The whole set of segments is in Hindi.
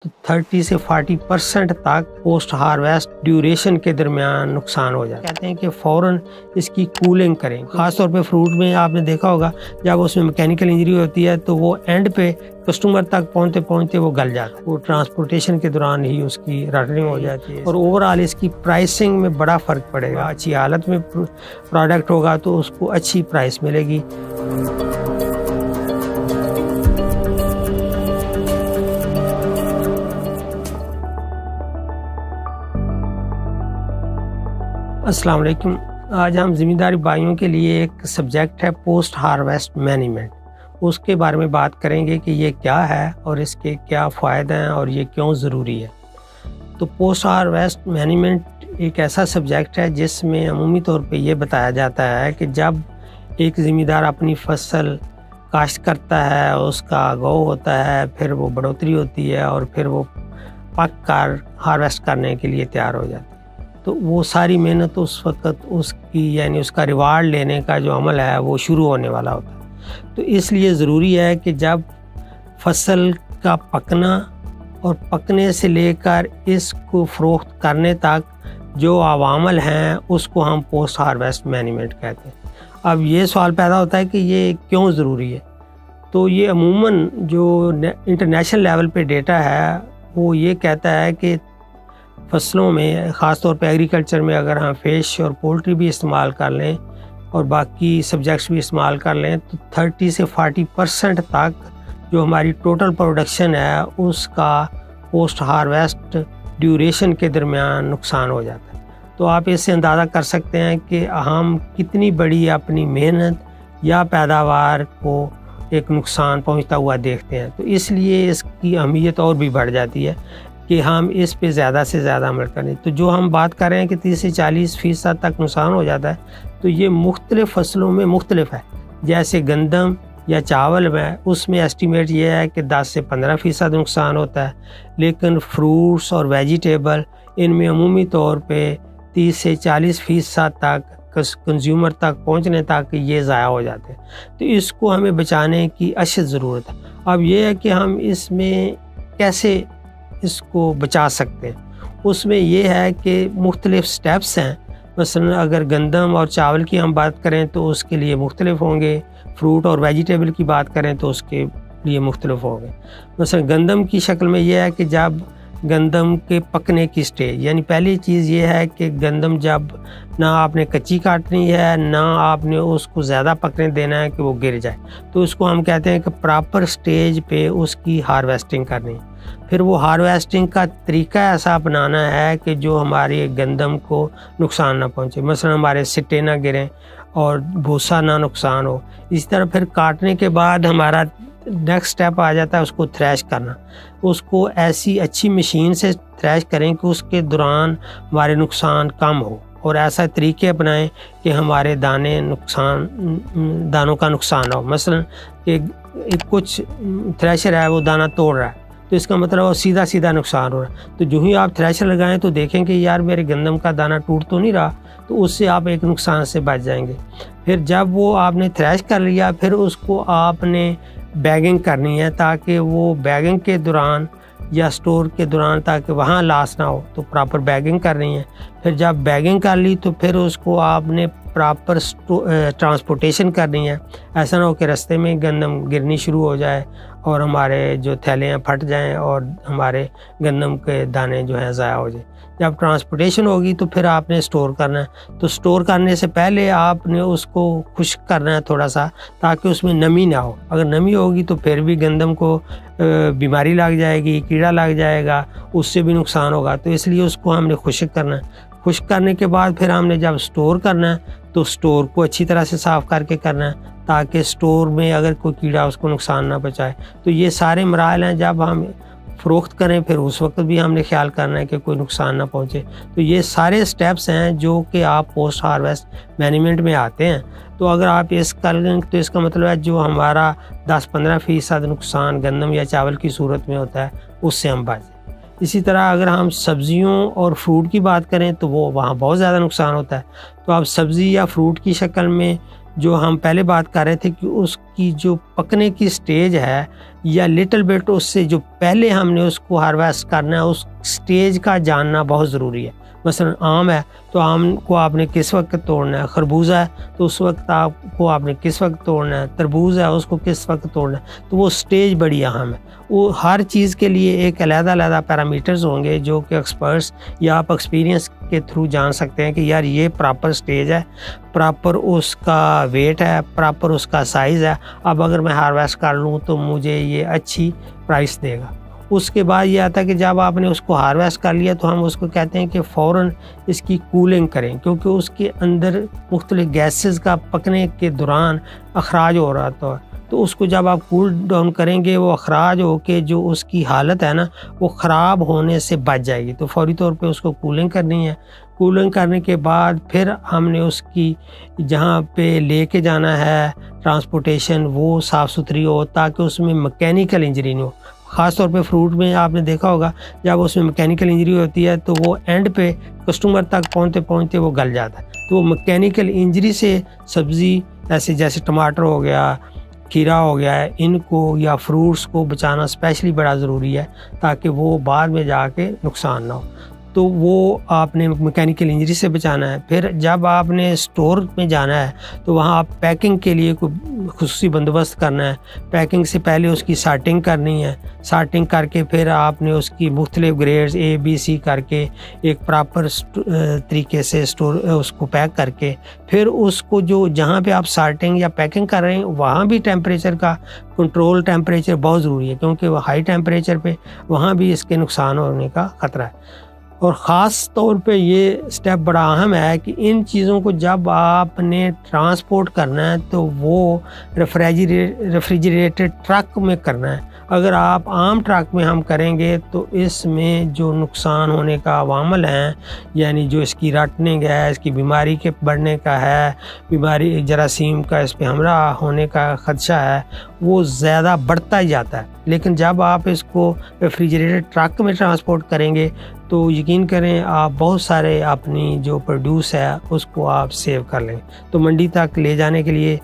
तो 30 से 40% तक पोस्ट हार्वेस्ट ड्यूरेशन के दरमियान नुकसान हो जाता है। कहते हैं कि फ़ौरन इसकी कूलिंग करें। ख़ासतौर पे फ्रूट में आपने देखा होगा जब उसमें मैकेनिकल इंजरी होती है तो वो एंड पे कस्टमर तक पहुंचते पहुंचते वो गल जाता है। वो ट्रांसपोर्टेशन के दौरान ही उसकी रटनिंग हो जाती है और ओवरऑल इसकी प्राइसिंग में बड़ा फ़र्क पड़ेगा। अच्छी हालत में प्रोडक्ट होगा तो उसको अच्छी प्राइस मिलेगी। अस्सलाम वालेकुम। आज हम ज़मींदारी भाइयों के लिए एक सब्जेक्ट है पोस्ट हार्वेस्ट मैनेजमेंट, उसके बारे में बात करेंगे कि ये क्या है और इसके क्या फ़ायदे हैं और ये क्यों ज़रूरी है। तो पोस्ट हार्वेस्ट मैनेजमेंट एक ऐसा सब्जेक्ट है जिसमें अमूमी तौर पे ये बताया जाता है कि जब एक ज़मींदार अपनी फसल काश्त करता है, उसका गौ होता है, फिर वो बढ़ोतरी होती है और फिर वो पक कर हार्वेस्ट करने के लिए तैयार हो जाती है, तो वो सारी मेहनत उस वक़्त उसकी यानी उसका रिवार्ड लेने का जो अमल है वो शुरू होने वाला होता है। तो इसलिए ज़रूरी है कि जब फसल का पकना और पकने से लेकर इसको फ़रोख्त करने तक जो अवामल हैं उसको हम पोस्ट हार्वेस्ट मैनेजमेंट कहते हैं। अब ये सवाल पैदा होता है कि ये क्यों ज़रूरी है। तो ये अमूमन जो इंटरनेशनल लेवल पे डेटा है वो ये कहता है कि फसलों में ख़ास तौर पे एग्रीकल्चर में अगर हम फ़िश और पोल्ट्री भी इस्तेमाल कर लें और बाकी सब्जेक्ट्स भी इस्तेमाल कर लें तो 30 से 40% तक जो हमारी टोटल प्रोडक्शन है उसका पोस्ट हार्वेस्ट ड्यूरेशन के दरमियान नुकसान हो जाता है। तो आप इससे अंदाज़ा कर सकते हैं कि हम कितनी बड़ी अपनी मेहनत या पैदावार को एक नुकसान पहुंचता हुआ देखते हैं। तो इसलिए इसकी अहमियत और भी बढ़ जाती है कि हम इस पे ज़्यादा से ज़्यादा अमल करें। तो जो हम बात कर रहे हैं कि 30 से 40% तक नुकसान हो जाता है, तो ये मुख्तलिफ़ फसलों में मुख्तलिफ है। जैसे गंदम या चावल में उसमें एस्टीमेट ये है कि 10 से 15% नुकसान होता है, लेकिन फ्रूट्स और वेजिटेबल इनमें अमूमी तौर पे 30 से 40% तक कंज्यूमर तक पहुँचने तक ये ज़ाया हो जाते हैं। तो इसको हमें बचाने की अशद ज़रूरत है। अब ये है कि हम इसमें कैसे इसको बचा सकते हैं। उसमें यह है कि मुख्तलिफ़ स्टेप्स हैं। मसलन अगर गंदम और चावल की हम बात करें तो उसके लिए मुख्तलिफ होंगे, फ्रूट और वेजिटेबल की बात करें तो उसके लिए मुख्तलिफ होंगे। मसलन गंदम की शक्ल में यह है कि जब गंदम के पकने की स्टेज, यानी पहली चीज़ ये है कि गंदम जब ना आपने कच्ची काटनी है ना आपने उसको ज़्यादा पकने देना है कि वो गिर जाए, तो उसको हम कहते हैं कि प्रॉपर स्टेज पे उसकी हार्वेस्टिंग करनी है। फिर वो हार्वेस्टिंग का तरीका ऐसा अपनाना है कि जो हमारे गंदम को नुकसान ना पहुंचे, मसलन हमारे सिट्टे ना गिरें और भूसा ना नुकसान हो। इसी तरह फिर काटने के बाद हमारा नेक्स्ट स्टेप आ जाता है उसको थ्रैश करना। उसको ऐसी अच्छी मशीन से थ्रैश करें कि उसके दौरान हमारे नुकसान कम हो और ऐसा तरीके अपनाएं कि हमारे दानों का नुकसान हो। मसलन कि कुछ थ्रैशर है वो दाना तोड़ रहा है तो इसका मतलब वो सीधा सीधा नुकसान हो रहा है। तो जो ही आप थ्रैशर लगाएं तो देखें कि यार मेरे गंदम का दाना टूट तो नहीं रहा, तो उससे आप एक नुकसान से बच जाएंगे। फिर जब वो आपने थ्रैश कर लिया फिर उसको आपने बैगिंग करनी है ताकि वो बैगिंग के दौरान या स्टोर के दौरान ताकि वहाँ लॉस ना हो, तो प्रॉपर बैगिंग करनी है। फिर जब बैगिंग कर ली तो फिर उसको आपने प्रॉपर ट्रांसपोर्टेशन करनी है। ऐसा ना हो कि रास्ते में गंदम गिरनी शुरू हो जाए और हमारे जो थैले हैं फट जाएं और हमारे गंदम के दाने जो हैं ज़ाया हो जाए। जब ट्रांसपोर्टेशन होगी तो फिर आपने स्टोर करना है। तो स्टोर करने से पहले आपने उसको खुश्क करना है थोड़ा सा ताकि उसमें नमी ना हो। अगर नमी होगी तो फिर भी गंदम को बीमारी लग जाएगी, कीड़ा लग जाएगा, उससे भी नुकसान होगा। तो इसलिए उसको हमने खुश्क करना है। खुश्क करने के बाद फिर हमने जब स्टोर करना है तो स्टोर को अच्छी तरह से साफ़ करके करना है ताकि स्टोर में अगर कोई कीड़ा उसको नुकसान ना पहुंचाए। तो ये सारे मराहल हैं। जब हम फ़रोख्त करें फिर उस वक्त भी हमने ख्याल करना है कि कोई नुकसान ना पहुंचे। तो ये सारे स्टेप्स हैं जो कि आप पोस्ट हार्वेस्ट मैनेजमेंट में आते हैं। तो अगर आप इस कर लें तो इसका मतलब है जो हमारा 10-15% नुकसान गंदम या चावल की सूरत में होता है उससे हम बचें। इसी तरह अगर हम सब्ज़ियों और फ्रूट की बात करें तो वो वहाँ बहुत ज़्यादा नुकसान होता है। तो आप सब्ज़ी या फ्रूट की शक्ल में जो हम पहले बात कर रहे थे कि उसकी जो पकने की स्टेज है या लिटिल बिट उससे जो पहले हमने उसको हार्वेस्ट करना है, उस स्टेज का जानना बहुत ज़रूरी है। मसलन आम है तो आम को आपने किस वक्त तोड़ना है, खरबूजा है तो उस वक्त आपको आपने किस वक्त तोड़ना है, तरबूज है उसको किस वक्त तोड़ना है। तो वो स्टेज बड़ी अहम है। वो हर चीज़ के लिए एक अलग-अलग पैरामीटर्स होंगे जो कि एक्सपर्ट्स या आप एक्सपीरियंस के थ्रू जान सकते हैं कि यार ये प्रॉपर स्टेज है, प्रॉपर उसका वेट है, प्रॉपर उसका साइज़ है। अब अगर मैं हार्वेस्ट कर लूँ तो मुझे ये अच्छी प्राइस देगा। उसके बाद ये आता है कि जब आपने उसको हार्वेस्ट कर लिया तो हम उसको कहते हैं कि फ़ौरन इसकी कूलिंग करें, क्योंकि उसके अंदर मुख्तलिफ गैसेस का पकने के दौरान अखराज हो रहा था। तो उसको जब आप कूल डाउन करेंगे वो अखराज हो के जो उसकी हालत है ना वो ख़राब होने से बच जाएगी। तो फौरी तौर पे उसको कूलिंग करनी है। कूलिंग करने के बाद फिर हमने उसकी जहाँ पे लेके जाना है ट्रांसपोर्टेशन वो साफ़ सुथरी हो ताकि उसमें मैकेनिकल इंजरी नहीं हो। ख़ास तौर पे फ्रूट में आपने देखा होगा जब उसमें मैकेनिकल इंजरी होती है तो वो एंड पे कस्टमर तक पहुँचते पहुँचते वो गल जाता है। तो वो मैकेनिकल इंजरी से सब्ज़ी ऐसे जैसे टमाटर हो गया, खीरा हो गया है, इनको या फ्रूट्स को बचाना स्पेशली बड़ा ज़रूरी है ताकि वो बाद में जाके नुकसान ना हो। तो वो आपने मैकेनिकल इंजरी से बचाना है। फिर जब आपने स्टोर में जाना है तो वहाँ आप पैकिंग के लिए कोई खुसूसी बंदोबस्त करना है। पैकिंग से पहले उसकी सार्टिंग करनी है। सार्टिंग करके फिर आपने उसकी मुख्तलिफ ग्रेड्स A, B, C करके एक प्रॉपर तरीके से स्टोर उसको पैक करके फिर उसको जो जहाँ पे आप सार्टिंग या पैकिंग कर रहे हैं वहाँ भी टेम्परेचर का कंट्रोल टेम्परेचर बहुत ज़रूरी है, क्योंकि वह हाई टेम्परेचर पे वहाँ भी इसके नुकसान होने का ख़तरा है। और ख़ास तौर पे ये स्टेप बड़ा अहम है कि इन चीज़ों को जब आपने ट्रांसपोर्ट करना है तो वो रेफ्रिजरेटेड ट्रक में करना है। अगर आप आम ट्रक में हम करेंगे तो इसमें जो नुकसान होने का अवामल हैं, यानी जो इसकी रटनिंग है, इसकी बीमारी के बढ़ने का है, बीमारी जरासीम का इस पर हमला होने का ख़दशा है, वो ज़्यादा बढ़ता ही जाता है। लेकिन जब आप इसको रेफ्रिजरेटेड ट्रक में ट्रांसपोर्ट करेंगे तो यकीन करें आप बहुत सारे अपनी जो प्रोड्यूस है उसको आप सेव कर लें। तो मंडी तक ले जाने के लिए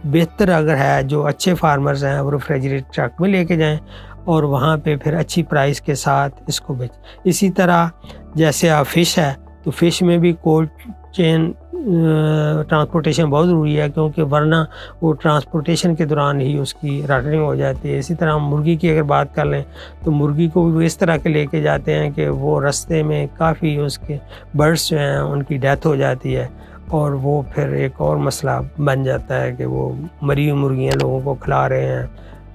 बेहतर अगर है जो अच्छे फार्मर्स हैं वो रेफ्रिजरेटेड ट्रक में लेके जाएं और वहाँ पे फिर अच्छी प्राइस के साथ इसको बेचें। इसी तरह जैसे आप फ़िश है तो फ़िश में भी कोल्ड चेन ट्रांसपोर्टेशन बहुत ज़रूरी है, क्योंकि वरना वो ट्रांसपोर्टेशन के दौरान ही उसकी रटनिंग हो जाती है। इसी तरह हम मुर्गी की अगर बात कर लें तो मुर्गी को भी इस तरह के लेके जाते हैं कि वो रास्ते में काफ़ी उसके बर्ड्स जो हैं उनकी डेथ हो जाती है और वो फिर एक और मसला बन जाता है कि वो मरी हुई मुर्गियाँ लोगों को खिला रहे हैं,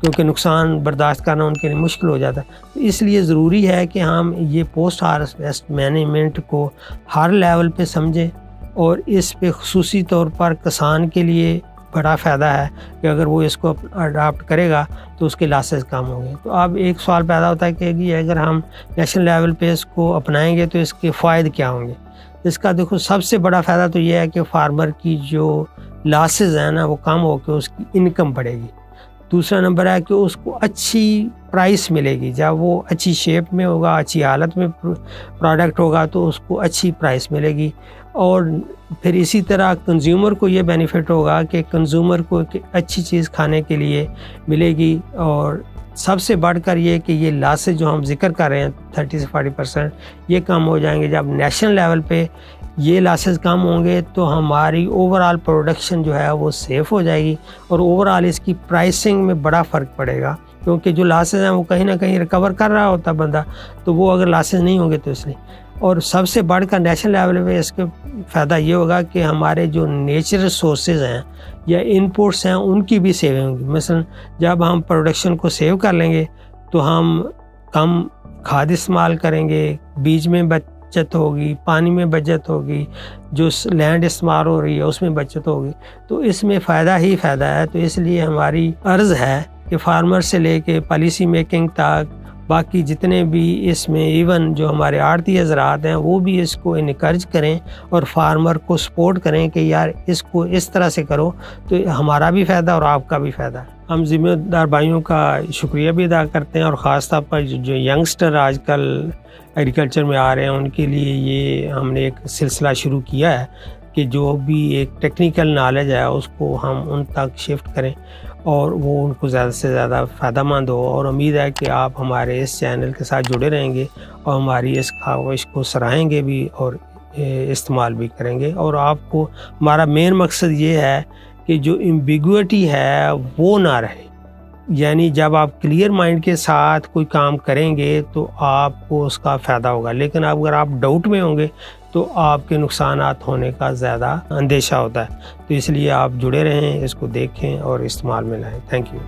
क्योंकि नुकसान बर्दाश्त करना उनके लिए मुश्किल हो जाता है। तो इसलिए ज़रूरी है कि हम ये पोस्ट हार्वेस्ट मैनेजमेंट को हर लेवल पे समझें और इस पे खुसूसी तौर पर किसान के लिए बड़ा फ़ायदा है कि अगर वो इसको अडाप्ट करेगा तो उसके लॉसेस कम होंगे। तो अब एक सवाल पैदा होता है कि अगर हम नेशनल लेवल पे इसको अपनाएंगे तो इसके फ़ायदे क्या होंगे। इसका देखो सबसे बड़ा फ़ायदा तो ये है कि फार्मर की जो लॉसेस हैं ना वो कम होकर उसकी इनकम बढ़ेगी। दूसरा नंबर है कि उसको अच्छी प्राइस मिलेगी। जब वो अच्छी शेप में होगा, अच्छी हालत में प्रोडक्ट होगा तो उसको अच्छी प्राइस मिलेगी। और फिर इसी तरह कंज्यूमर को ये बेनिफिट होगा कि कंज्यूमर को एक अच्छी चीज़ खाने के लिए मिलेगी। और सबसे बढ़कर ये कि ये लॉसेस जो हम जिक्र कर रहे हैं 30 से 40% ये कम हो जाएंगे। जब नेशनल लेवल पे ये लॉसेस कम होंगे तो हमारी ओवरऑल प्रोडक्शन जो है वो सेफ़ हो जाएगी और ओवरऑल इसकी प्राइसिंग में बड़ा फ़र्क पड़ेगा, क्योंकि जो लॉसेस हैं वो कहीं ना कहीं रिकवर कर रहा होता बंदा, तो वो अगर लॉसेस नहीं होंगे तो इसलिए। और सबसे बढ़कर नेशनल लेवल पे इसके फ़ायदा ये होगा कि हमारे जो नेचुरल सोर्सेज हैं या इनपुट्स हैं उनकी भी सेविंग होगी। मसलन जब हम प्रोडक्शन को सेव कर लेंगे तो हम कम खाद इस्तेमाल करेंगे, बीज में बचत होगी, पानी में बचत होगी, जो लैंड इस्तेमाल हो रही है उसमें बचत होगी। तो इसमें फ़ायदा ही फ़ायदा है। तो इसलिए हमारी अर्ज़ है कि फार्मर से लेके पॉलिसी मेकिंग तक बाकी जितने भी इसमें इवन जो हमारे आड़ती हज़रात हैं वो भी इसको इनकरेज करें और फार्मर को सपोर्ट करें कि यार इसको इस तरह से करो तो हमारा भी फ़ायदा और आपका भी फ़ायदा। हम ज़िम्मेदार भाइयों का शुक्रिया भी अदा करते हैं और ख़ास तौर पर जो यंगस्टर आजकल एग्रीकल्चर में आ रहे हैं उनके लिए ये हमने एक सिलसिला शुरू किया है कि जो भी एक टेक्निकल नॉलेज है उसको हम उन तक शिफ्ट करें और वो उनको ज़्यादा से ज़्यादा फ़ायदेमंद हो। और उम्मीद है कि आप हमारे इस चैनल के साथ जुड़े रहेंगे और हमारी इस ख्वाहिश को सराहेंगे भी और इस्तेमाल भी करेंगे। और आपको हमारा मेन मकसद ये है कि जो एम्बिगुइटी है वो ना रहे, यानी जब आप क्लियर माइंड के साथ कोई काम करेंगे तो आपको उसका फ़ायदा होगा, लेकिन अगर आप डाउट में होंगे तो आपके नुकसानात होने का ज़्यादा अंदेशा होता है। तो इसलिए आप जुड़े रहें, इसको देखें और इस्तेमाल में लाएं। Thank you.